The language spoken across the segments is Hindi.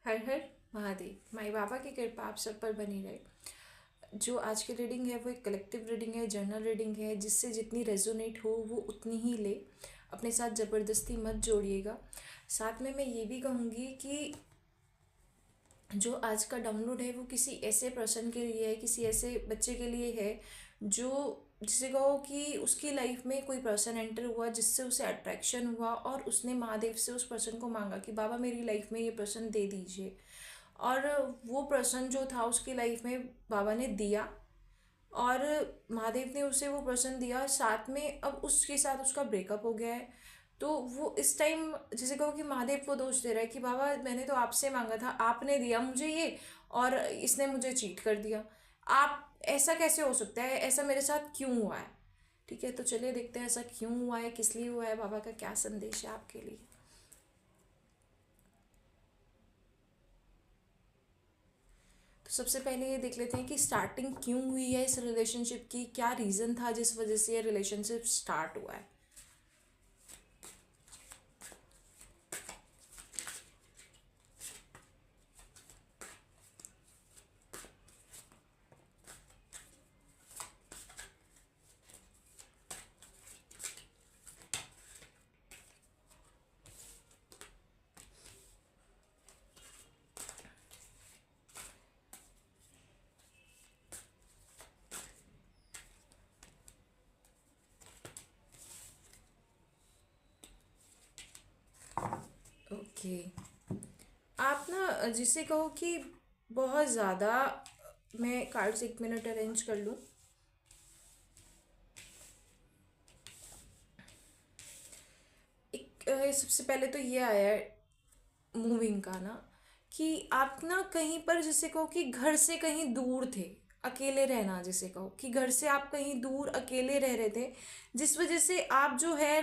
हर हर महादेव। माई बाबा की कृपा आप सब पर बनी रहे। जो आज की रीडिंग है वो एक कलेक्टिव रीडिंग है, जर्नल रीडिंग है, जिससे जितनी रेजोनेट हो वो उतनी ही ले। अपने साथ ज़बरदस्ती मत जोड़िएगा। साथ में मैं ये भी कहूँगी कि जो आज का डाउनलोड है वो किसी ऐसे पर्सन के लिए है, किसी ऐसे बच्चे के लिए है जो जिसे कहो कि उसकी लाइफ में कोई पर्सन एंटर हुआ जिससे उसे अट्रैक्शन हुआ और उसने महादेव से उस पर्सन को मांगा कि बाबा मेरी लाइफ में ये पर्सन दे दीजिए। और वो पर्सन जो था उसकी लाइफ में बाबा ने दिया और महादेव ने उसे वो पर्सन दिया। साथ में अब उसके साथ उसका ब्रेकअप हो गया है। तो वो इस टाइम जैसे कहो कि महादेव को दोष दे रहा है कि बाबा मैंने तो आपसे मांगा था, आपने दिया मुझे ये और इसने मुझे चीट कर दिया। आप ऐसा कैसे हो सकता है, ऐसा मेरे साथ क्यों हुआ है। ठीक है, तो चलिए देखते हैं ऐसा क्यों हुआ है, किस लिए हुआ है, बाबा का क्या संदेश है आपके लिए। तो सबसे पहले ये देख लेते हैं कि स्टार्टिंग क्यों हुई है इस रिलेशनशिप की, क्या रीज़न था जिस वजह से ये रिलेशनशिप स्टार्ट हुआ है। ओके, आप ना जिसे कहो कि बहुत ज़्यादा, मैं कार्ड्स एक मिनट अरेंज कर लूँ। एक सबसे पहले तो ये आया है मूविंग का ना, कि आप ना कहीं पर जिसे कहो कि घर से कहीं दूर थे, अकेले रहना, जिसे कहो कि घर से आप कहीं दूर अकेले रह रहे थे, जिस वजह से आप जो है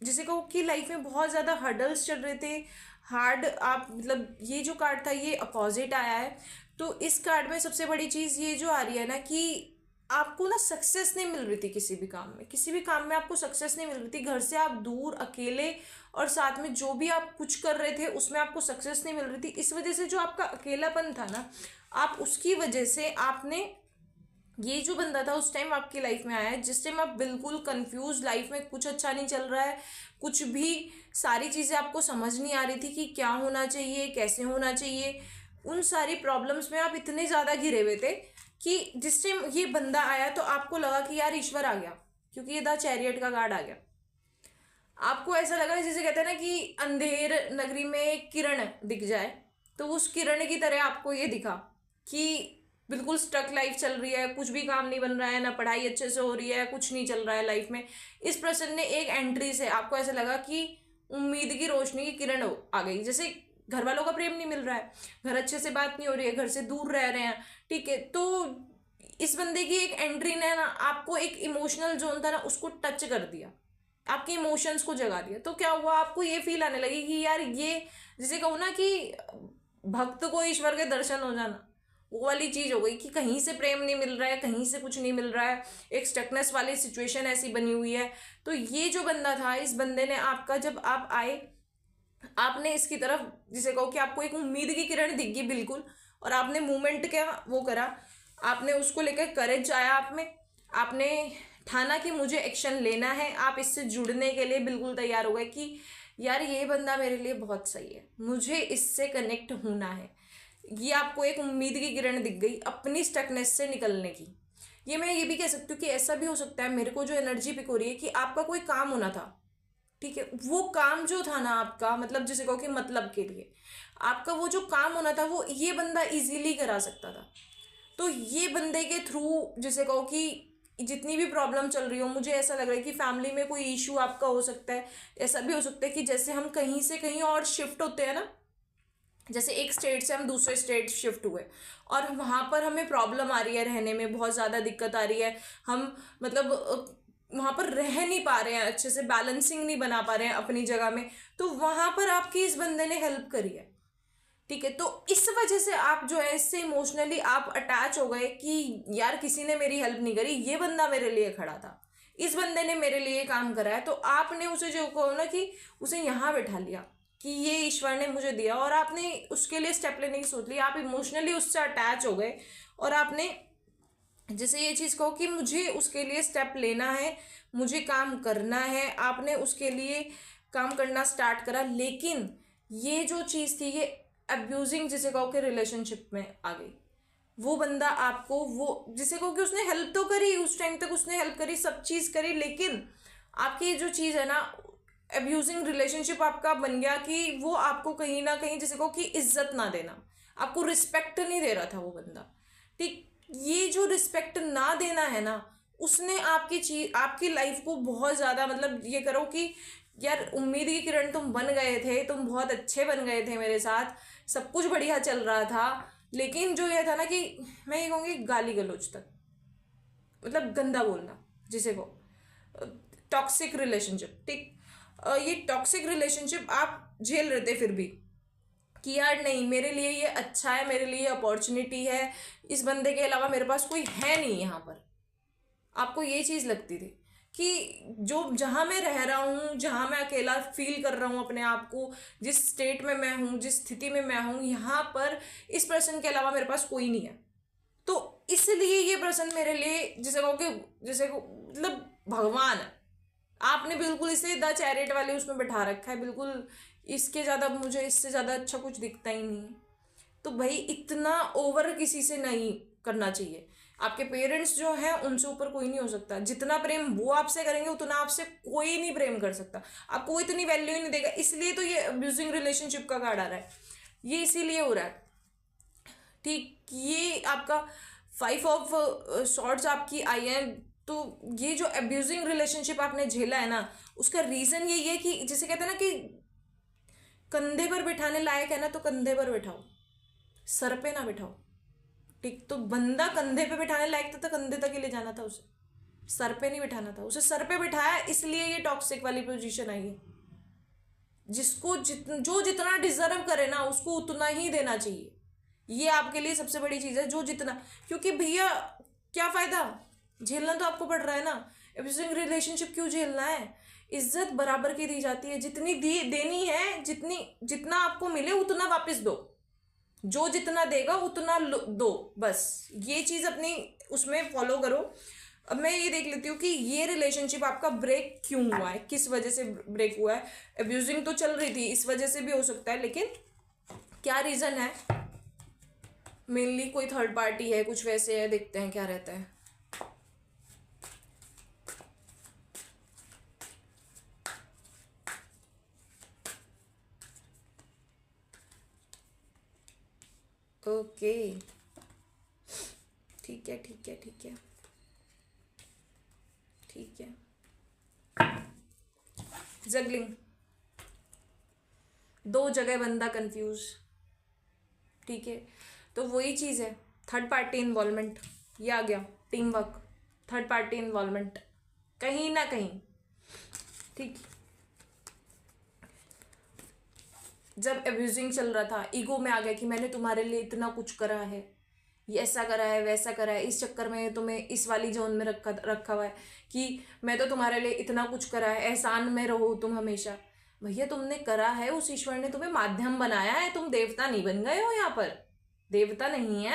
जिसे कहो कि लाइफ में बहुत ज़्यादा हर्डल्स चल रहे थे, हार्ड। आप मतलब ये जो कार्ड था ये अपोजिट आया है। तो इस कार्ड में सबसे बड़ी चीज़ ये जो आ रही है ना कि आपको ना सक्सेस नहीं मिल रही थी किसी भी काम में, किसी भी काम में आपको सक्सेस नहीं मिल रही थी। घर से आप दूर अकेले और साथ में जो भी आप कुछ कर रहे थे उसमें आपको सक्सेस नहीं मिल रही थी। इस वजह से जो आपका अकेलापन था ना, आप उसकी वजह से आपने ये जो बंदा था उस टाइम आपकी लाइफ में आया है जिस टाइम आप बिल्कुल कंफ्यूज, लाइफ में कुछ अच्छा नहीं चल रहा है, कुछ भी सारी चीज़ें आपको समझ नहीं आ रही थी कि क्या होना चाहिए, कैसे होना चाहिए। उन सारी प्रॉब्लम्स में आप इतने ज़्यादा घिरे हुए थे कि जिस टाइम ये बंदा आया तो आपको लगा कि यार ईश्वर आ गया, क्योंकि ये द चैरियट का कार्ड आ गया। आपको ऐसा लगा जैसे कहते हैं ना कि अंधेर नगरी में एक किरण दिख जाए, तो उस किरण की तरह आपको ये दिखा कि बिल्कुल स्टक लाइफ चल रही है, कुछ भी काम नहीं बन रहा है, ना पढ़ाई अच्छे से हो रही है, कुछ नहीं चल रहा है लाइफ में। इस पर्सन ने एक एंट्री से आपको ऐसा लगा कि उम्मीद की रोशनी की किरण आ गई। जैसे घर वालों का प्रेम नहीं मिल रहा है, घर अच्छे से बात नहीं हो रही है, घर से दूर रह रहे हैं, ठीक है, तो इस बंदे की एक एंट्री ने ना आपको एक इमोशनल जोन था ना उसको टच कर दिया, आपके इमोशंस को जगा दिया। तो क्या हुआ, आपको ये फील आने लगी कि यार ये जिसे कहूँ ना कि भक्त को ईश्वर के दर्शन हो जाना, वो वाली चीज हो गई कि कहीं से प्रेम नहीं मिल रहा है, कहीं से कुछ नहीं मिल रहा है, एक स्टकनेस वाली सिचुएशन ऐसी बनी हुई है। तो ये जो बंदा था, इस बंदे ने आपका, जब आप आए आपने इसकी तरफ जिसे कहो कि आपको एक उम्मीद की किरण दिख गई बिल्कुल, और आपने मूवमेंट क्या वो करा, आपने उसको लेकर करेज आया आप में, आपने ठाना कि मुझे एक्शन लेना है। आप इससे जुड़ने के लिए बिल्कुल तैयार हो गए कि यार ये बंदा मेरे लिए बहुत सही है, मुझे इससे कनेक्ट होना है। ये आपको एक उम्मीद की किरण दिख गई अपनी स्टकनेस से निकलने की। ये मैं ये भी कह सकती हूँ कि ऐसा भी हो सकता है, मेरे को जो एनर्जी पिक हो रही है कि आपका कोई काम होना था, ठीक है, वो काम जो था ना आपका, मतलब जिसे कहो कि मतलब के लिए आपका वो जो काम होना था वो ये बंदा इजीली करा सकता था। तो ये बंदे के थ्रू जिसे कहो कि जितनी भी प्रॉब्लम चल रही हो, मुझे ऐसा लग रहा है कि फैमिली में कोई इशू आपका हो सकता है। ऐसा भी हो सकता है कि जैसे हम कहीं से कहीं और शिफ्ट होते हैं ना, जैसे एक स्टेट से हम दूसरे स्टेट शिफ्ट हुए और वहाँ पर हमें प्रॉब्लम आ रही है, रहने में बहुत ज़्यादा दिक्कत आ रही है, हम मतलब वहाँ पर रह नहीं पा रहे हैं अच्छे से, बैलेंसिंग नहीं बना पा रहे हैं अपनी जगह में। तो वहाँ पर आपकी इस बंदे ने हेल्प करी है, ठीक है। तो इस वजह से आप जो है इससे इमोशनली आप अटैच हो गए कि यार किसी ने मेरी हेल्प नहीं करी, ये बंदा मेरे लिए खड़ा था, इस बंदे ने मेरे लिए काम करा है। तो आपने उसे जो कहो ना कि उसे यहाँ बैठा लिया, कि ये ईश्वर ने मुझे दिया, और आपने उसके लिए स्टेप लेने की सोच ली, आप इमोशनली उससे अटैच हो गए, और आपने जैसे ये चीज़ कहो कि मुझे उसके लिए स्टेप लेना है, मुझे काम करना है, आपने उसके लिए काम करना स्टार्ट करा। लेकिन ये जो चीज़ थी, ये अब्यूजिंग जिसे कहो कि रिलेशनशिप में आ गई। वो बंदा आपको, वो जिसे कहो कि उसने हेल्प तो करी, उस टाइम तक उसने हेल्प करी, सब चीज़ करी, लेकिन आपकी ये जो चीज़ है ना, अब्यूजिंग रिलेशनशिप आपका बन गया कि वो आपको कहीं ना कहीं जिसे कहो कि इज्जत ना देना, आपको रिस्पेक्ट नहीं दे रहा था वो बंदा। ठीक, ये जो रिस्पेक्ट ना देना है ना, उसने आपकी चीज, आपकी लाइफ को बहुत ज़्यादा, मतलब ये करो कि यार उम्मीद की किरण तुम बन गए थे, तुम बहुत अच्छे बन गए थे मेरे साथ, सब कुछ बढ़िया चल रहा था, लेकिन जो ये था ना कि मैं ये कहूँगी गाली गलौज तक, मतलब गंदा बोलना जिसे को टॉक्सिक रिलेशनशिप। ठीक, ये टॉक्सिक रिलेशनशिप आप झेल रहे थे फिर भी कि यार नहीं, मेरे लिए ये अच्छा है, मेरे लिए अपॉर्चुनिटी है, इस बंदे के अलावा मेरे पास कोई है नहीं यहाँ पर, आपको ये चीज़ लगती थी कि जो जहाँ मैं रह रहा हूँ, जहाँ मैं अकेला फील कर रहा हूँ अपने आप को, जिस स्टेट में मैं हूँ, जिस स्थिति में मैं हूँ, यहाँ पर इस पर्सन के अलावा मेरे पास कोई नहीं है, तो इसलिए ये पर्सन मेरे लिए जिसे कहो कि जिसे मतलब भगवान है। आपने बिल्कुल इसे द चैरिट वाले उसमें बैठा रखा है, बिल्कुल इसके ज़्यादा मुझे इससे ज़्यादा अच्छा कुछ दिखता ही नहीं है। तो भाई इतना ओवर किसी से नहीं करना चाहिए। आपके पेरेंट्स जो हैं उनसे ऊपर कोई नहीं हो सकता, जितना प्रेम वो आपसे करेंगे उतना आपसे कोई नहीं प्रेम कर सकता, आपको वो इतनी वैल्यू ही नहीं देगा। इसलिए तो ये अब्यूजिंग रिलेशनशिप का कार्ड आ रहा है, ये इसीलिए हो रहा है। ठीक, ये आपका 5 ऑफ सॉर्ड्स आपकी आई है। तो ये जो अब्यूजिंग रिलेशनशिप आपने झेला है ना, उसका रीज़न यही है कि जिसे कहते हैं ना कि कंधे पर बिठाने लायक है ना तो कंधे पर बिठाओ, सर पे ना बिठाओ। ठीक, तो बंदा कंधे पे बिठाने लायक था तो कंधे तक ही ले जाना था उसे, सर पे नहीं बिठाना था उसे। सर पे बिठाया इसलिए ये टॉक्सिक वाली पोजीशन आई है। जिसको जो जितना डिजर्व करे ना उसको उतना ही देना चाहिए, ये आपके लिए सबसे बड़ी चीज़ है। जो जितना, क्योंकि भैया क्या फ़ायदा, झेलना तो आपको पड़ रहा है ना। अब्यूजिंग रिलेशनशिप क्यों झेलना है? इज्जत बराबर की दी जाती है, जितनी दी देनी है, जितनी जितना आपको मिले उतना वापस दो, जो जितना देगा उतना दो, बस ये चीज़ अपनी उसमें फॉलो करो। अब मैं ये देख लेती हूँ कि ये रिलेशनशिप आपका ब्रेक क्यों हुआ है, किस वजह से ब्रेक हुआ है। अब्यूजिंग तो चल रही थी, इस वजह से भी हो सकता है, लेकिन क्या रीज़न है? मेनली कोई थर्ड पार्टी है, कुछ वैसे है, देखते हैं क्या रहता है। ओके, ठीक है ठीक है ठीक है ठीक है। जगलिंग, दो जगह बंदा कंफ्यूज। ठीक है, तो वही चीज़ है, थर्ड पार्टी इन्वॉल्वमेंट, ये आ गया, team work, third party involvement कहीं ना कहीं। ठीक, जब अब्यूजिंग चल रहा था, ईगो में आ गया कि मैंने तुम्हारे लिए इतना कुछ करा है, ये ऐसा करा है, वैसा करा है, इस चक्कर में तुम्हें इस वाली जोन में रखा रखा हुआ है कि मैं तो तुम्हारे लिए इतना कुछ करा है, एहसान में रहो तुम हमेशा। भैया तुमने करा है, उस ईश्वर ने तुम्हें माध्यम बनाया है, तुम देवता नहीं बन गए हो यहाँ पर, देवता नहीं है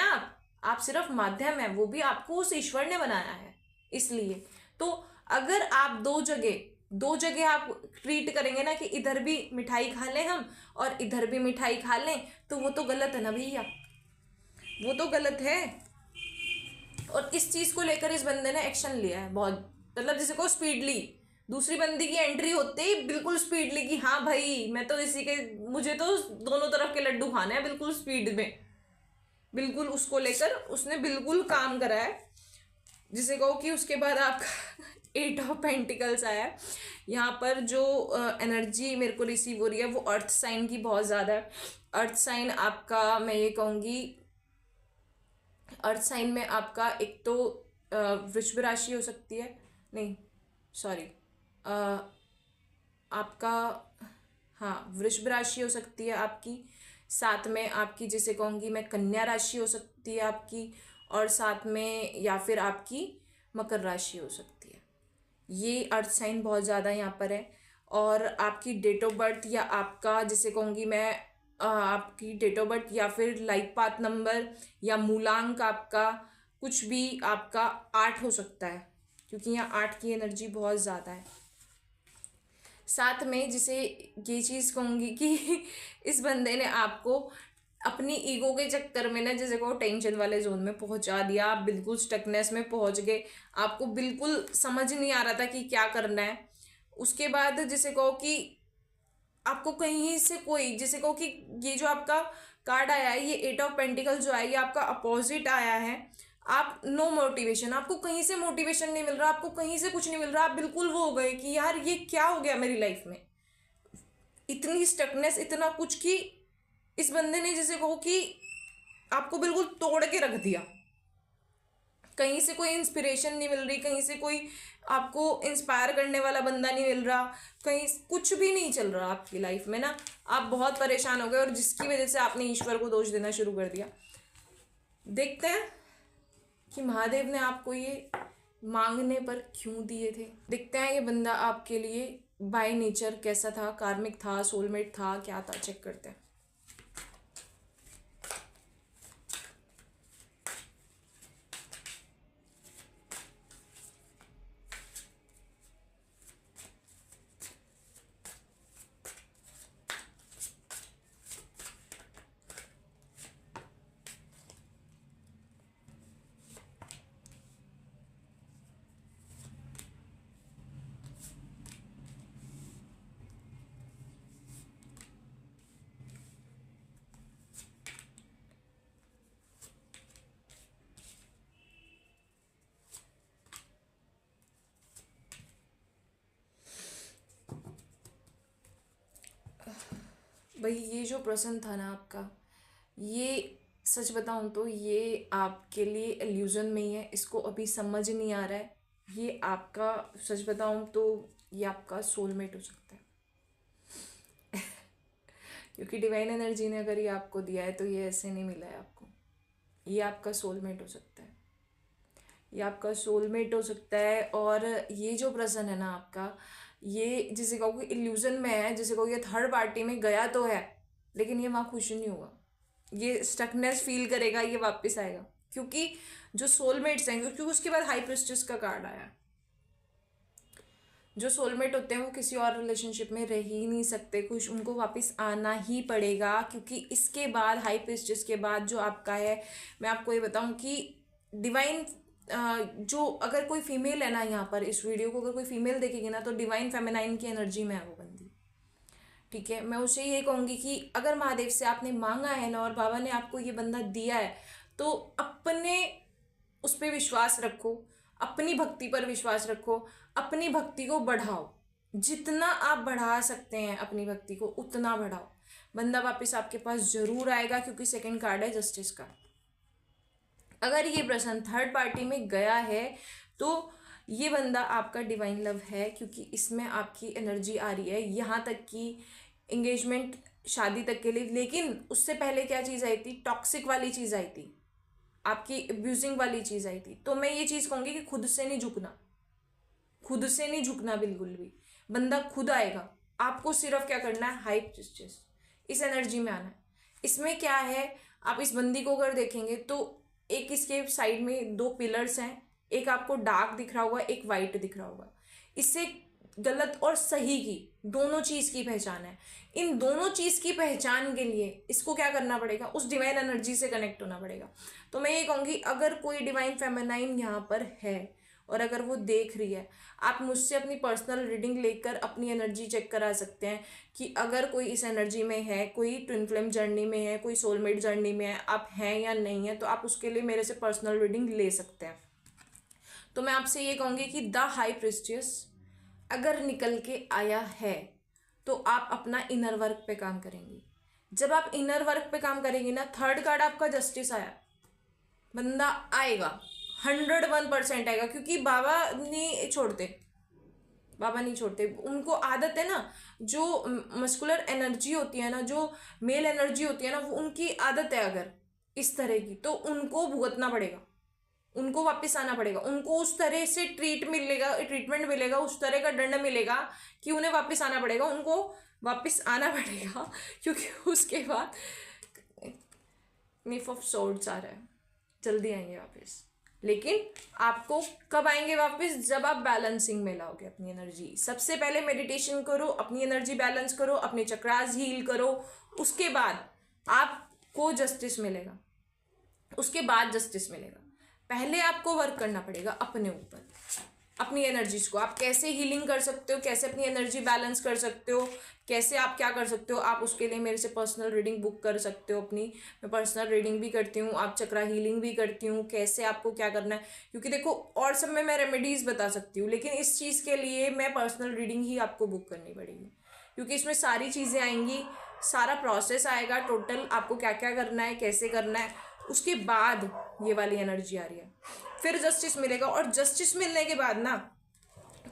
आप सिर्फ माध्यम है, वो भी आपको उस ईश्वर ने बनाया है। इसलिए तो अगर आप दो जगह आप ट्रीट करेंगे ना कि इधर भी मिठाई खा लें हम और इधर भी मिठाई खा लें, तो वो तो गलत है ना भैया, वो तो गलत है। और इस चीज़ को लेकर इस बंदे ने एक्शन लिया है बहुत, मतलब जिसे को स्पीडली, दूसरी बंदी की एंट्री होते ही बिल्कुल स्पीडली कि हाँ भाई मैं तो इसी के, मुझे तो दोनों तरफ के लड्डू खाने हैं, बिल्कुल स्पीड में, बिल्कुल उसको लेकर उसने बिल्कुल काम करा है। जिसे कहो कि उसके बाद आपका 8 ऑफ पेंटिकल्स आया है। यहाँ पर जो एनर्जी मेरे को रिसीव हो रही है वो अर्थ साइन की बहुत ज़्यादा है। अर्थ साइन आपका, मैं ये कहूँगी, अर्थ साइन में आपका एक तो वृषभ राशि हो सकती है, नहीं सॉरी, आपका, हाँ वृषभ राशि हो सकती है आपकी, साथ में आपकी जिसे कहूँगी मैं कन्या राशि हो सकती है आपकी, और साथ में या फिर आपकी मकर राशि हो सकती है। ये अर्थ साइन बहुत ज़्यादा यहाँ पर है। और आपकी डेट ऑफ बर्थ या आपका, जिसे कहूँगी मैं, आपकी डेट ऑफ बर्थ या फिर लाइफ पाथ नंबर या मूलांक आपका, कुछ भी आपका 8 हो सकता है, क्योंकि यहाँ 8 की एनर्जी बहुत ज़्यादा है। साथ में जिसे ये चीज़ कहूँगी कि इस बंदे ने आपको अपनी ईगो के चक्कर में ना, जैसे को टेंशन वाले जोन में पहुंचा दिया। आप बिल्कुल स्टकनेस में पहुंच गए, आपको बिल्कुल समझ नहीं आ रहा था कि क्या करना है। उसके बाद जैसे कहो कि आपको कहीं से कोई, जैसे कहो कि ये जो आपका कार्ड आया है, ये 8 ऑफ पेंटिकल जो है, ये आपका अपोजिट आया है। आप नो मोटिवेशन, आपको कहीं से मोटिवेशन नहीं मिल रहा, आपको कहीं से कुछ नहीं मिल रहा। आप बिल्कुल वो हो गए कि यार ये क्या हो गया मेरी लाइफ में, इतनी स्टकनेस, इतना कुछ कि इस बंदे ने जैसे कहो कि आपको बिल्कुल तोड़ के रख दिया। कहीं से कोई इंस्पिरेशन नहीं मिल रही, कहीं से कोई आपको इंस्पायर करने वाला बंदा नहीं मिल रहा, कहीं कुछ भी नहीं चल रहा आपकी लाइफ में ना। आप बहुत परेशान हो गए और जिसकी वजह से आपने ईश्वर को दोष देना शुरू कर दिया। देखते हैं कि महादेव ने आपको ये मांगने पर क्यों दिए थे। देखते हैं ये बंदा आपके लिए बाय नेचर कैसा था, कार्मिक था, सोलमेट था, क्या था, चेक करते हैं। भाई ये जो प्रश्न था ना आपका, ये सच बताऊं तो ये आपके लिए इल्यूजन में ही है, इसको अभी समझ नहीं आ रहा है। ये आपका, सच बताऊं तो ये आपका सोलमेट हो सकता है। क्योंकि डिवाइन एनर्जी ने अगर ये आपको दिया है तो ये ऐसे नहीं मिला है आपको। ये आपका सोलमेट हो सकता है, ये आपका सोलमेट हो सकता है। और ये जो प्रश्न है ना आपका, ये जिसे कहो कि इल्यूजन में है, जिसे कहो ये थर्ड पार्टी में गया तो है, लेकिन ये वहाँ खुश नहीं होगा, ये स्टकनेस फील करेगा, ये वापस आएगा। क्योंकि जो सोलमेट्स हैं, क्योंकि उसके बाद हाई प्रिस्टेस का कार्ड आया। जो सोलमेट होते हैं वो किसी और रिलेशनशिप में रह ही नहीं सकते, कुछ उनको वापस आना ही पड़ेगा। क्योंकि इसके बाद हाई प्रिस्टेस के बाद जो आपका है, मैं आपको ये बताऊं कि डिवाइन, जो अगर कोई फीमेल है ना, यहाँ पर इस वीडियो को अगर कोई फीमेल देखेगी ना, तो डिवाइन फेमिनाइन की एनर्जी में है वो बंदी। ठीक है, मैं उसे ये कहूँगी कि अगर महादेव से आपने मांगा है ना और बाबा ने आपको ये बंदा दिया है, तो अपने उस पर विश्वास रखो, अपनी भक्ति पर विश्वास रखो, अपनी भक्ति को बढ़ाओ। जितना आप बढ़ा सकते हैं अपनी भक्ति को, उतना बढ़ाओ। बंदा वापस आपके पास जरूर आएगा, क्योंकि सेकंड कार्ड है जस्टिस का। अगर ये प्रश्न थर्ड पार्टी में गया है तो ये बंदा आपका डिवाइन लव है, क्योंकि इसमें आपकी एनर्जी आ रही है यहाँ तक कि एंगेजमेंट, शादी तक के लिए। लेकिन उससे पहले क्या चीज़ आई थी, टॉक्सिक वाली चीज़ आई थी, आपकी अब्यूजिंग वाली चीज़ आई थी। तो मैं ये चीज़ कहूँगी कि खुद से नहीं झुकना, खुद से नहीं झुकना बिल्कुल भी। बंदा खुद आएगा, आपको सिर्फ क्या करना है, हाई प्रिस्टेस, इस एनर्जी में आना है। इसमें क्या है, आप इस बंदी को अगर देखेंगे तो एक इसके साइड में 2 पिलर्स हैं, एक आपको डार्क दिख रहा होगा, एक वाइट दिख रहा होगा। इससे गलत और सही की दोनों चीज की पहचान है। इन दोनों चीज की पहचान के लिए इसको क्या करना पड़ेगा, उस डिवाइन एनर्जी से कनेक्ट होना पड़ेगा। तो मैं ये कहूँगी, अगर कोई डिवाइन फेमिनाइन यहाँ पर है और अगर वो देख रही है, आप मुझसे अपनी पर्सनल रीडिंग लेकर अपनी एनर्जी चेक करा सकते हैं कि अगर कोई इस एनर्जी में है, कोई ट्विन फ्लेम जर्नी में है, कोई सोलमेट जर्नी में है, आप हैं या नहीं है, तो आप उसके लिए मेरे से पर्सनल रीडिंग ले सकते हैं। तो मैं आपसे ये कहूँगी कि द हाई प्रिस्टियस अगर निकल के आया है तो आप अपना इनर वर्क पे काम करेंगे। जब आप इनर वर्क पे काम करेंगे ना, थर्ड कार्ड आपका जस्टिस आया, बंदा आएगा, 101% आएगा। क्योंकि बाबा नहीं छोड़ते, बाबा नहीं छोड़ते। उनको आदत है ना, जो मस्कुलर एनर्जी होती है ना, जो मेल एनर्जी होती है ना, वो उनकी आदत है अगर इस तरह की, तो उनको भुगतना पड़ेगा। उनको वापस आना पड़ेगा, उनको उस तरह से ट्रीटमेंट मिलेगा, उस तरह का दंड मिलेगा कि उन्हें वापस आना पड़ेगा, उनको वापस आना पड़ेगा क्योंकि उसके बाद नीफ ऑफ सोर्ड्स आ रहा है, जल्दी आएंगे वापस। लेकिन आपको कब आएंगे वापस? जब आप बैलेंसिंग में लाओगे अपनी एनर्जी। सबसे पहले मेडिटेशन करो, अपनी एनर्जी बैलेंस करो, अपने चक्रास हील करो, उसके बाद आपको जस्टिस मिलेगा, उसके बाद जस्टिस मिलेगा। पहले आपको वर्क करना पड़ेगा अपने ऊपर, अपनी एनर्जीज को। आप कैसे हीलिंग कर सकते हो, कैसे अपनी एनर्जी बैलेंस कर सकते हो, कैसे आप क्या कर सकते हो, आप उसके लिए मेरे से पर्सनल रीडिंग बुक कर सकते हो अपनी। मैं पर्सनल रीडिंग भी करती हूँ, आप चक्रा हीलिंग भी करती हूँ, कैसे आपको क्या करना है। क्योंकि देखो और सब में मैं रेमेडीज बता सकती हूँ, लेकिन इस चीज़ के लिए मैं पर्सनल रीडिंग ही आपको बुक करनी पड़ेगी, क्योंकि इसमें सारी चीज़ें आएंगी, सारा प्रोसेस आएगा टोटल, आपको क्या क्या करना है, कैसे करना है। उसके बाद ये वाली एनर्जी आ रही है, फिर जस्टिस मिलेगा। और जस्टिस मिलने के बाद ना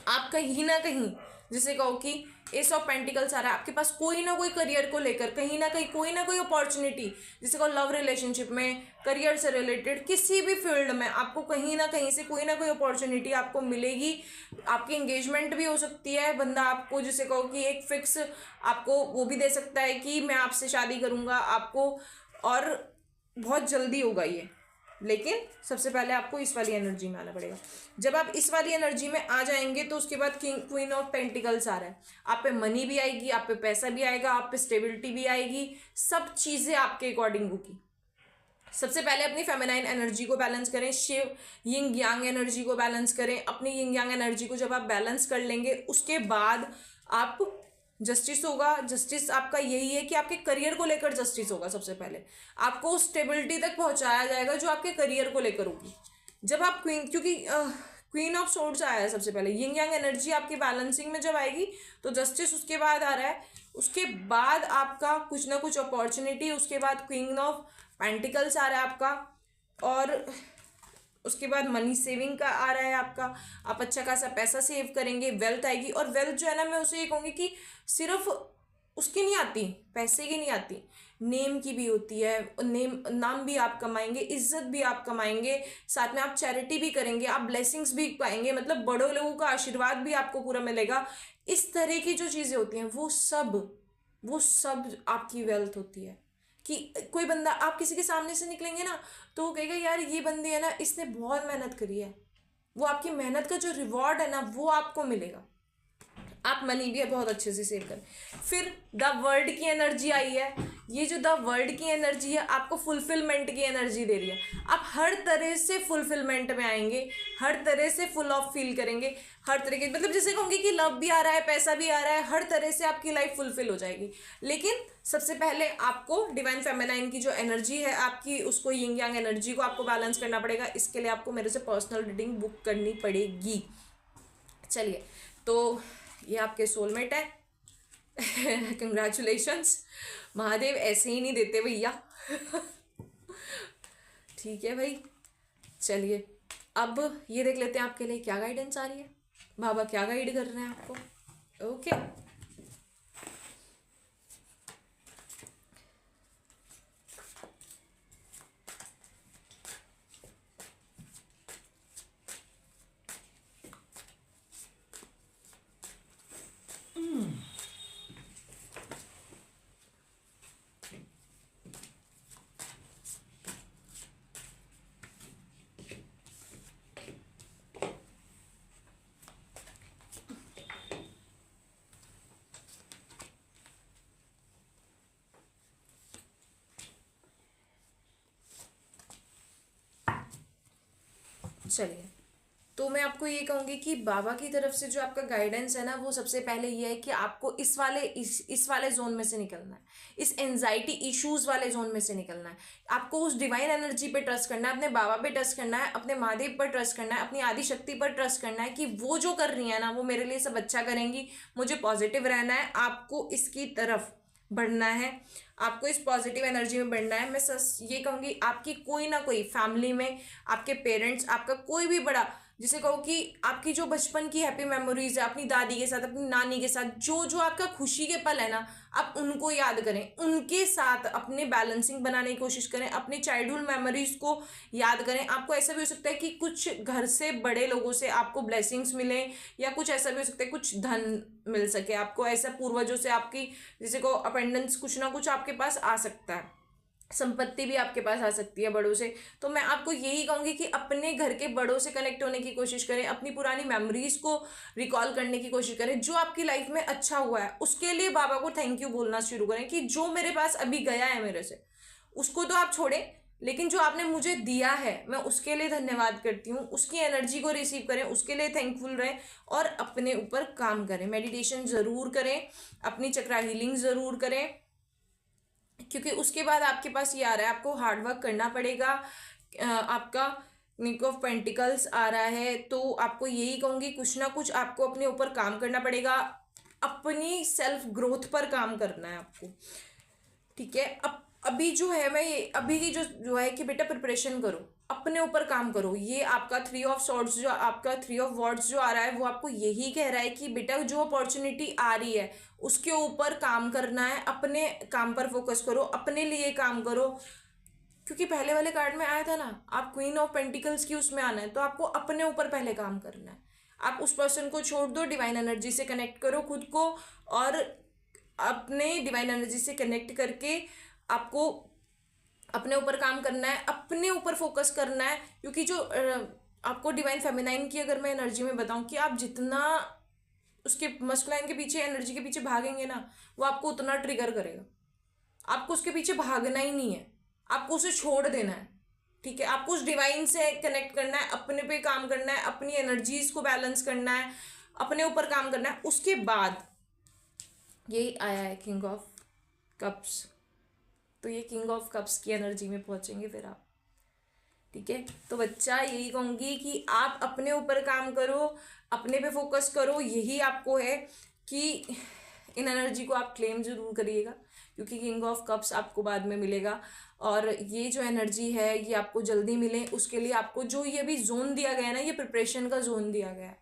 आप कहीं ना कहीं, जैसे कहो कि एस ऑफ पेंटिकल्स आ रहा है आपके पास, कोई ना कोई करियर को लेकर कहीं ना कहीं कोई ना कोई अपॉर्चुनिटी, जैसे कहो लव रिलेशनशिप में, करियर से रिलेटेड किसी भी फील्ड में आपको कहीं ना कहीं से कोई ना कोई अपॉर्चुनिटी आपको मिलेगी। आपकी एंगेजमेंट भी हो सकती है, बंदा आपको जैसे कहो कि एक फिक्स आपको वो भी दे सकता है कि मैं आपसे शादी करूंगा आपको, और बहुत जल्दी होगा ये। लेकिन सबसे पहले आपको इस वाली एनर्जी में आना पड़ेगा। जब आप इस वाली एनर्जी में आ जाएंगे तो उसके बाद क्वीन ऑफ पेंटिकल्स आ रहा है, आप पे मनी भी आएगी, आप पे पैसा भी आएगा, आप पे स्टेबिलिटी भी आएगी, सब चीज़ें आपके अकॉर्डिंग होगी। सबसे पहले अपनी फेमिनाइन एनर्जी को बैलेंस करें, शिव यिंग यांग एनर्जी को बैलेंस करें। अपनी यिंग यांग एनर्जी को जब आप बैलेंस कर लेंगे उसके बाद आप जस्टिस होगा। जस्टिस आपका यही है कि आपके करियर को लेकर जस्टिस होगा। सबसे पहले आपको उस स्टेबिलिटी तक पहुंचाया जाएगा जो आपके करियर को लेकर होगी। जब आप क्योंकि क्वीन ऑफ सोर्ड्स आया है सबसे पहले, यिंग यांग एनर्जी आपकी बैलेंसिंग में जब आएगी तो जस्टिस उसके बाद आ रहा है, उसके बाद आपका कुछ ना कुछ अपॉर्चुनिटी, उसके बाद क्वीन ऑफ पेंटिकल्स आ रहा है आपका, और उसके बाद मनी सेविंग का आ रहा है आपका। आप अच्छा खासा पैसा सेव करेंगे, वेल्थ आएगी। और वेल्थ जो है ना, मैं उसे ये कहूँगी कि सिर्फ उसकी नहीं आती, पैसे की नहीं आती, नेम की भी होती है। नाम भी आप कमाएंगे, इज्जत भी आप कमाएंगे, साथ में आप चैरिटी भी करेंगे, आप ब्लेसिंग्स भी पाएंगे, मतलब बड़ों लोगों का आशीर्वाद भी आपको पूरा मिलेगा। इस तरह की जो चीज़ें होती हैं वो सब आपकी वेल्थ होती है। कि कोई बंदा, आप किसी के सामने से निकलेंगे ना तो वो कहेगा यार ये बंदी है ना, इसने बहुत मेहनत करी है, वो आपकी मेहनत का जो रिवॉर्ड है ना वो आपको मिलेगा। आप मनी भी बहुत अच्छे से सेव करें। फिर द वर्ल्ड की एनर्जी आई है, ये जो द वर्ल्ड की एनर्जी है आपको फुलफिलमेंट की एनर्जी दे रही है। आप हर तरह से फुलफिलमेंट में आएंगे, हर तरह से फुल ऑफ फील करेंगे, हर तरह के, मतलब जैसे कहूँगी कि लव भी आ रहा है, पैसा भी आ रहा है, हर तरह से आपकी लाइफ फुलफिल हो जाएगी। लेकिन सबसे पहले आपको डिवाइन फेमिनाइन की जो एनर्जी है आपकी, उसको यिंग यांग एनर्जी को आपको बैलेंस करना पड़ेगा। इसके लिए आपको मेरे से पर्सनल रीडिंग बुक करनी पड़ेगी। चलिए, तो ये आपके सोलमेट है। कंग्रेचुलेशंस, महादेव ऐसे ही नहीं देते भैया। ठीक है भाई, चलिए अब ये देख लेते हैं आपके लिए क्या गाइडेंस आ रही है, बाबा क्या गाइड कर रहे हैं आपको। ओके, चलिए तो मैं आपको ये कहूँगी कि बाबा की तरफ से जो आपका गाइडेंस है ना, वो सबसे पहले ये है कि आपको इस वाले जोन में से निकलना है, इस एंजाइटी इश्यूज वाले जोन में से निकलना है। आपको उस डिवाइन एनर्जी पे ट्रस्ट करना है, अपने बाबा पे ट्रस्ट करना है, अपने महादेव पर ट्रस्ट करना है, अपनी आदि शक्ति पर ट्रस्ट करना है कि वो जो कर रही है ना वो मेरे लिए सब अच्छा करेंगी। मुझे पॉजिटिव रहना है, आपको इसकी तरफ बढ़ना है, आपको इस पॉजिटिव एनर्जी में बढ़ना है। मैं ये कहूँगी आपकी कोई ना कोई फैमिली में, आपके पेरेंट्स, आपका कोई भी बड़ा जिसे कहो कि आपकी जो बचपन की हैप्पी मेमोरीज है, अपनी दादी के साथ, अपनी नानी के साथ, जो जो आपका खुशी के पल है ना, आप उनको याद करें, उनके साथ अपने बैलेंसिंग बनाने की कोशिश करें, अपनी चाइल्डहुड मेमोरीज को याद करें। आपको ऐसा भी हो सकता है कि कुछ घर से बड़े लोगों से आपको ब्लेसिंग्स मिले, या कुछ ऐसा भी हो सकता है कुछ धन मिल सके आपको, ऐसा पूर्वजों से आपकी जैसे को अपेंडेंस कुछ ना कुछ आपके पास आ सकता है, संपत्ति भी आपके पास आ सकती है बड़ों से। तो मैं आपको यही कहूंगी कि अपने घर के बड़ों से कनेक्ट होने की कोशिश करें, अपनी पुरानी मेमोरीज को रिकॉल करने की कोशिश करें, जो आपकी लाइफ में अच्छा हुआ है उसके लिए बाबा को थैंक यू बोलना शुरू करें कि जो मेरे पास अभी गया है मेरे से, उसको तो आप छोड़ें, लेकिन जो आपने मुझे दिया है मैं उसके लिए धन्यवाद करती हूँ, उसकी एनर्जी को रिसीव करें, उसके लिए थैंकफुल रहें और अपने ऊपर काम करें। मेडिटेशन ज़रूर करें, अपनी चक्रा हीलिंग ज़रूर करें, क्योंकि उसके बाद आपके पास ये आ रहा है, आपको हार्ड वर्क करना पड़ेगा। आपका निक ऑफ पेंटिकल्स आ रहा है, तो आपको यही कहूँगी कुछ ना कुछ आपको अपने ऊपर काम करना पड़ेगा, अपनी सेल्फ ग्रोथ पर काम करना है आपको। ठीक है, अब अभी जो है मैं ये अभी की जो है कि बेटा प्रिपरेशन करो, अपने ऊपर काम करो। ये आपका 3 ऑफ सॉर्ड्स जो आपका 3 ऑफ वॉर्ड्स जो आ रहा है वो आपको यही कह रहा है कि बेटा जो अपॉर्चुनिटी आ रही है उसके ऊपर काम करना है, अपने काम पर फोकस करो, अपने लिए काम करो। क्योंकि पहले वाले कार्ड में आया था ना, आप क्वीन ऑफ पेंटिकल्स की उसमें आना है, तो आपको अपने ऊपर पहले काम करना है। आप उस पर्सन को छोड़ दो, डिवाइन एनर्जी से कनेक्ट करो खुद को, और अपने डिवाइन एनर्जी से कनेक्ट करके आपको अपने ऊपर काम करना है, अपने ऊपर फोकस करना है। क्योंकि जो आपको डिवाइन फेमिनाइन की अगर मैं एनर्जी में बताऊं कि आप जितना उसके मस्कुलाइन के पीछे एनर्जी के पीछे भागेंगे ना, वो आपको उतना ट्रिगर करेगा। आपको उसके पीछे भागना ही नहीं है, आपको उसे छोड़ देना है। ठीक है, आपको उस डिवाइन से कनेक्ट करना है, अपने पे काम करना है, अपनी एनर्जीज को बैलेंस करना है, अपने ऊपर काम करना है। उसके बाद यही आया है किंग ऑफ कप्स, तो ये किंग ऑफ कप्स की एनर्जी में पहुंचेंगे फिर आप। ठीक है, तो बच्चा यही कहूंगी कि आप अपने ऊपर काम करो, अपने पे फोकस करो। यही आपको है कि इन एनर्जी को आप क्लेम जरूर करिएगा, क्योंकि किंग ऑफ कप्स आपको बाद में मिलेगा, और ये जो एनर्जी है ये आपको जल्दी मिले उसके लिए आपको जो ये अभी जोन दिया गया है ना, ये प्रिपरेशन का जोन दिया गया है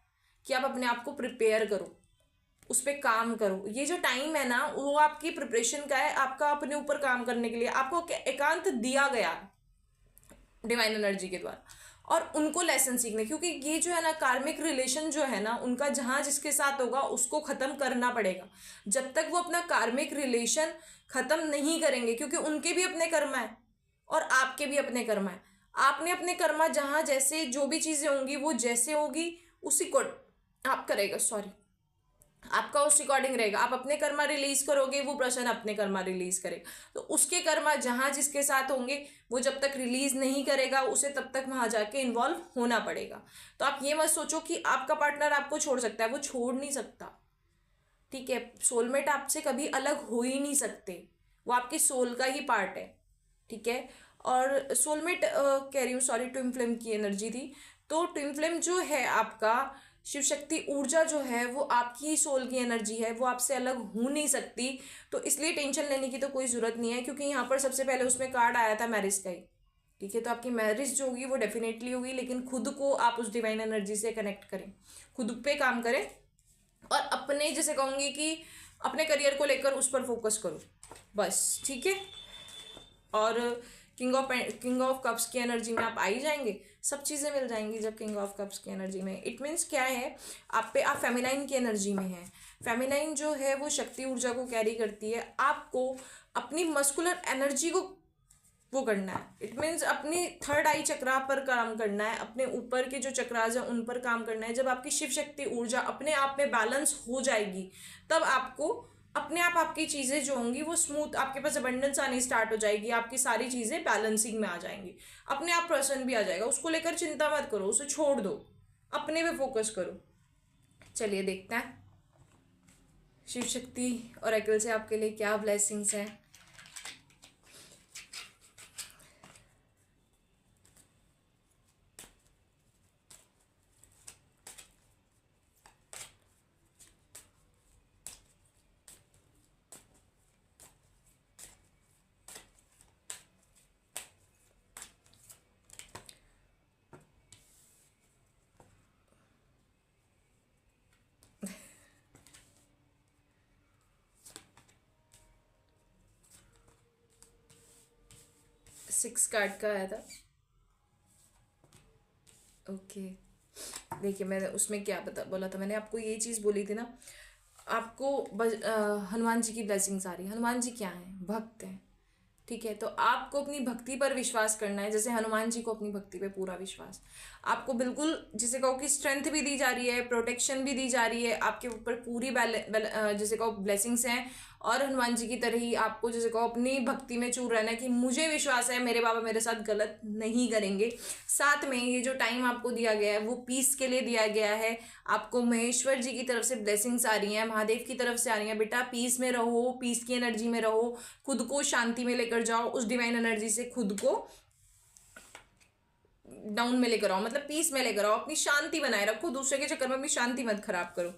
कि आप अपने आप को प्रिपेयर करो, उस पर काम करो। ये जो टाइम है ना वो आपकी प्रिपरेशन का है, आपका अपने ऊपर काम करने के लिए आपको एकांत दिया गया डिवाइन एनर्जी के द्वारा, और उनको लेसन सीखने। क्योंकि ये जो है ना कार्मिक रिलेशन जो है ना उनका जहां जिसके साथ होगा उसको खत्म करना पड़ेगा। जब तक वो अपना कार्मिक रिलेशन खत्म नहीं करेंगे, क्योंकि उनके भी अपने कर्म है और आपके भी अपने कर्म है। आपने अपने कर्मा जहां जैसे जो भी चीजें होंगी वो जैसे होगी उसी को आप करेगा, सॉरी, आपका उस अकॉर्डिंग रहेगा। आप अपने कर्मा रिलीज करोगे, वो पर्सन अपने कर्मा रिलीज करेगा, तो उसके कर्मा जहां जिसके साथ होंगे वो जब तक रिलीज नहीं करेगा उसे तब तक वहां जाके इन्वॉल्व होना पड़ेगा। तो आप ये मत सोचो कि आपका पार्टनर आपको छोड़ सकता है, वो छोड़ नहीं सकता। ठीक है, सोलमेट आपसे कभी अलग हो ही नहीं सकते, वो आपके सोल का ही पार्ट है। ठीक है, और सोलमेट कह रही हूँ, सॉरी, ट्विन फ्लेम की एनर्जी थी। तो ट्विन फ्लेम जो है आपका शिव शक्ति ऊर्जा जो है वो आपकी सोल की एनर्जी है, वो आपसे अलग हो नहीं सकती। तो इसलिए टेंशन लेने की तो कोई ज़रूरत नहीं है, क्योंकि यहाँ पर सबसे पहले उसमें कार्ड आया था मैरिज का ही। ठीक है, तो आपकी मैरिज जो होगी वो डेफिनेटली होगी, लेकिन खुद को आप उस डिवाइन एनर्जी से कनेक्ट करें, खुद पे काम करें, और अपने जैसे कहूँगी कि अपने करियर को लेकर उस पर फोकस करो बस। ठीक है, और किंग ऑफ कप्स की एनर्जी में आप आ ही जाएंगे, सब चीज़ें मिल जाएंगी जब किंग ऑफ कप्स की एनर्जी में। इट मीन्स क्या है, आप फेमिनाइन की एनर्जी में हैं। फेमिनाइन जो है वो शक्ति ऊर्जा को कैरी करती है, आपको अपनी मस्कुलर एनर्जी को वो करना है। इट मीन्स अपनी थर्ड आई चक्रा पर काम करना है, अपने ऊपर के जो चक्रास हैं उन पर काम करना है। जब आपकी शिव शक्ति ऊर्जा अपने आप में बैलेंस हो जाएगी तब आपको अपने आप आपकी चीज़ें जो होंगी वो स्मूथ, आपके पास अबंडेंस आनी स्टार्ट हो जाएगी, आपकी सारी चीज़ें बैलेंसिंग में आ जाएंगी, अपने आप पर्सन भी आ जाएगा। उसको लेकर चिंता मत करो, उसे छोड़ दो, अपने पे फोकस करो। चलिए देखते हैं शिव शक्ति ओरेकल से आपके लिए क्या ब्लेसिंग्स हैं। 6 कार्ड का आया था। ओके, देखिए मैंने उसमें क्या बता बोला था, मैंने आपको ये चीज़ बोली थी ना, आपको हनुमान जी की ब्लेसिंग्स आ रही है। हनुमान जी क्या हैं? भक्त हैं। ठीक है, तो आपको अपनी भक्ति पर विश्वास करना है, जैसे हनुमान जी को अपनी भक्ति पे पूरा विश्वास। आपको बिल्कुल जिसे कहो कि स्ट्रेंथ भी दी जा रही है, प्रोटेक्शन भी दी जा रही है, आपके ऊपर पूरी जैसे कहो ब्लेसिंग्स हैं। और हनुमान जी की तरह ही आपको जैसे कहो अपनी भक्ति में चूर रहना है कि मुझे विश्वास है मेरे बाबा मेरे साथ गलत नहीं करेंगे। साथ में ये जो टाइम आपको दिया गया है वो पीस के लिए दिया गया है। आपको महेश्वर जी की तरफ से ब्लेसिंग्स आ रही हैं, महादेव की तरफ से आ रही हैं। बेटा पीस में रहो, पीस की एनर्जी में रहो, खुद को शांति में लेकर जाओ, उस डिवाइन एनर्जी से खुद को डाउन में लेकर आओ, मतलब पीस में लेकर आओ, अपनी शांति बनाए रखो, दूसरे के चक्कर में अपनी शांति मत खराब करो।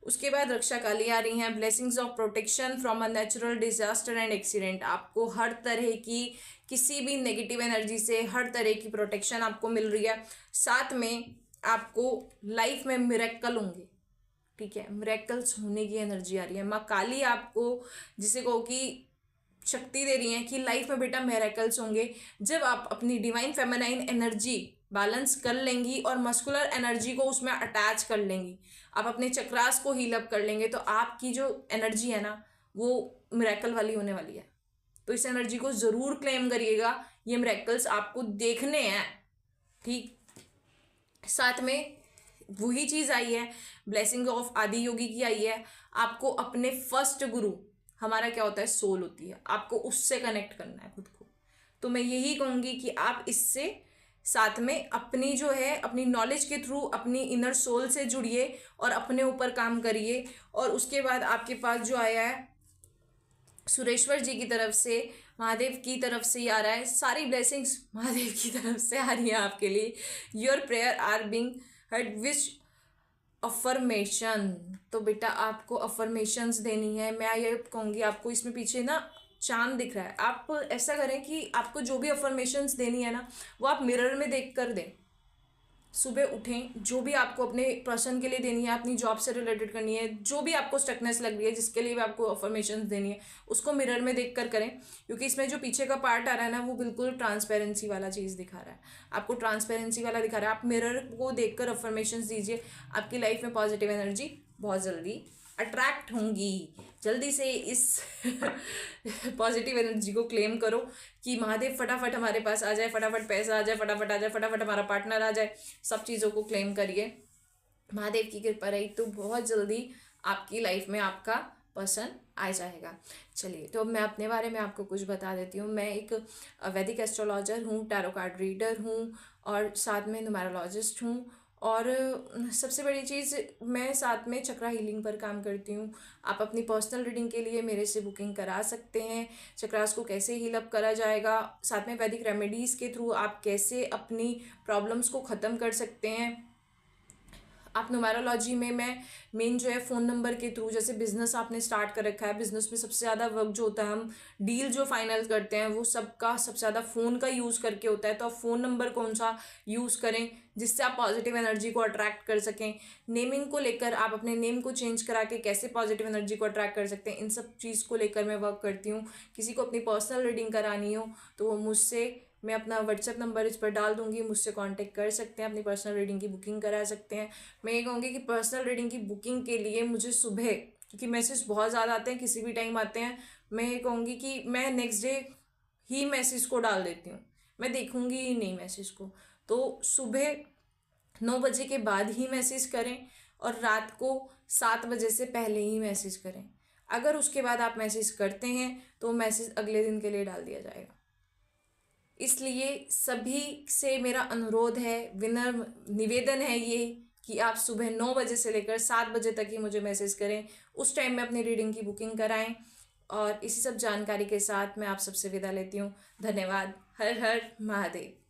उसके बाद रक्षा काली आ रही हैं, blessings of protection from a natural disaster and accident. आपको हर तरह की किसी भी नेगेटिव एनर्जी से हर तरह की प्रोटेक्शन आपको मिल रही है। साथ में आपको लाइफ में मिरेकल होंगे। ठीक है, मिरेकल्स होने की एनर्जी आ रही है। माँ काली आपको जिसे कहो कि शक्ति दे रही हैं कि लाइफ में बेटा मिरेकल्स होंगे जब आप अपनी डिवाइन फेमिनाइन एनर्जी बैलेंस कर लेंगी और मस्कुलर एनर्जी को उसमें अटैच कर लेंगी। आप अपने चक्रास को हील अप कर लेंगे तो आपकी जो एनर्जी है ना वो मिरेकल वाली होने वाली है। तो इस एनर्जी को ज़रूर क्लेम करिएगा, ये मिरेकल्स आपको देखने हैं। ठीक, साथ में वही चीज़ आई है, ब्लेसिंग ऑफ आदि योगी की आई है। आपको अपने फर्स्ट गुरु, हमारा क्या होता है सोल होती है, आपको उससे कनेक्ट करना है खुद को। तो मैं यही कहूँगी कि आप इससे साथ में अपनी जो है अपनी नॉलेज के थ्रू अपनी इनर सोल से जुड़िए और अपने ऊपर काम करिए। और उसके बाद आपके पास जो आया है सुरेश्वर जी की तरफ से, महादेव की तरफ से ही आ रहा है, सारी ब्लेसिंग्स महादेव की तरफ से आ रही है आपके लिए। Your prayer are being heard which affirmation. तो बेटा आपको अफर्मेशंस देनी है। मैं ये कहूँगी आपको इसमें पीछे ना चांद दिख रहा है, आप ऐसा करें कि आपको जो भी अफर्मेशंस देनी है ना वो आप मिरर में देख कर दें। सुबह उठें, जो भी आपको अपने पर्सन के लिए देनी है, अपनी जॉब से रिलेटेड करनी है, जो भी आपको स्टकनेस लग रही है जिसके लिए भी आपको अफर्मेशंस देनी है उसको मिरर में देख कर करें। क्योंकि इसमें जो पीछे का पार्ट आ रहा है ना वो बिल्कुल ट्रांसपेरेंसी वाला चीज़ दिखा रहा है, आपको ट्रांसपेरेंसी वाला दिखा रहा है। आप मिरर को देख कर अफर्मेशंस दीजिए, आपकी लाइफ में पॉजिटिव एनर्जी बहुत जल्दी अट्रैक्ट होंगी। जल्दी से इस पॉजिटिव एनर्जी को क्लेम करो कि महादेव फटाफट हमारे पास आ जाए, फटाफट पैसा आ जाए, फटाफट आ जाए, फटाफट हमारा पार्टनर आ जाए। सब चीज़ों को क्लेम करिए, महादेव की कृपा रही तो बहुत जल्दी आपकी लाइफ में आपका पर्सन आ जाएगा। चलिए, तो अब मैं अपने बारे में आपको कुछ बता देती हूँ। मैं एक वैदिक एस्ट्रोलॉजर हूँ, टैरो कार्ड रीडर हूँ और साथ में न्यूमरोलॉजिस्ट हूँ। और सबसे बड़ी चीज़ मैं साथ में चक्रा हीलिंग पर काम करती हूँ। आप अपनी पर्सनल रीडिंग के लिए मेरे से बुकिंग करा सकते हैं। चक्रास को कैसे हील अप करा जाएगा, साथ में वैदिक रेमेडीज़ के थ्रू आप कैसे अपनी प्रॉब्लम्स को ख़त्म कर सकते हैं। आप न्यूमरोलॉजी में मैं मेन जो है फ़ोन नंबर के थ्रू, जैसे बिज़नेस आपने स्टार्ट कर रखा है, बिज़नेस में सबसे ज़्यादा वर्क जो होता है, हम डील जो फाइनल करते हैं वो सबका सबसे ज़्यादा फ़ोन का यूज़ करके होता है। तो आप फ़ोन नंबर कौन सा यूज़ करें जिससे आप पॉजिटिव एनर्जी को अट्रैक्ट कर सकें। नेमिंग को लेकर आप अपने नेम को चेंज करा के कैसे पॉजिटिव एनर्जी को अट्रैक्ट कर सकते हैं, इन सब चीज़ को लेकर मैं वर्क करती हूँ। किसी को अपनी पर्सनल रीडिंग करानी हो तो वो मुझसे, मैं अपना व्हाट्सएप नंबर इस पर डाल दूंगी, मुझसे कांटेक्ट कर सकते हैं, अपनी पर्सनल रीडिंग की बुकिंग करा सकते हैं। मैं ये कहूँगी कि पर्सनल रीडिंग की बुकिंग के लिए मुझे सुबह, क्योंकि मैसेज बहुत ज़्यादा आते हैं, किसी भी टाइम आते हैं, मैं ये कहूँगी कि मैं नेक्स्ट डे ही मैसेज को डाल देती हूँ, मैं देखूँगी ही नहीं मैसेज को। तो सुबह 9 बजे के बाद ही मैसेज करें और रात को 7 बजे से पहले ही मैसेज करें। अगर उसके बाद आप मैसेज करते हैं तो मैसेज अगले दिन के लिए डाल दिया जाएगा। इसलिए सभी से मेरा अनुरोध है, विनम्र निवेदन है ये कि आप सुबह 9 बजे से लेकर 7 बजे तक ही मुझे मैसेज करें, उस टाइम में अपनी रीडिंग की बुकिंग कराएं। और इसी सब जानकारी के साथ मैं आप सबसे विदा लेती हूँ। धन्यवाद। हर हर महादेव।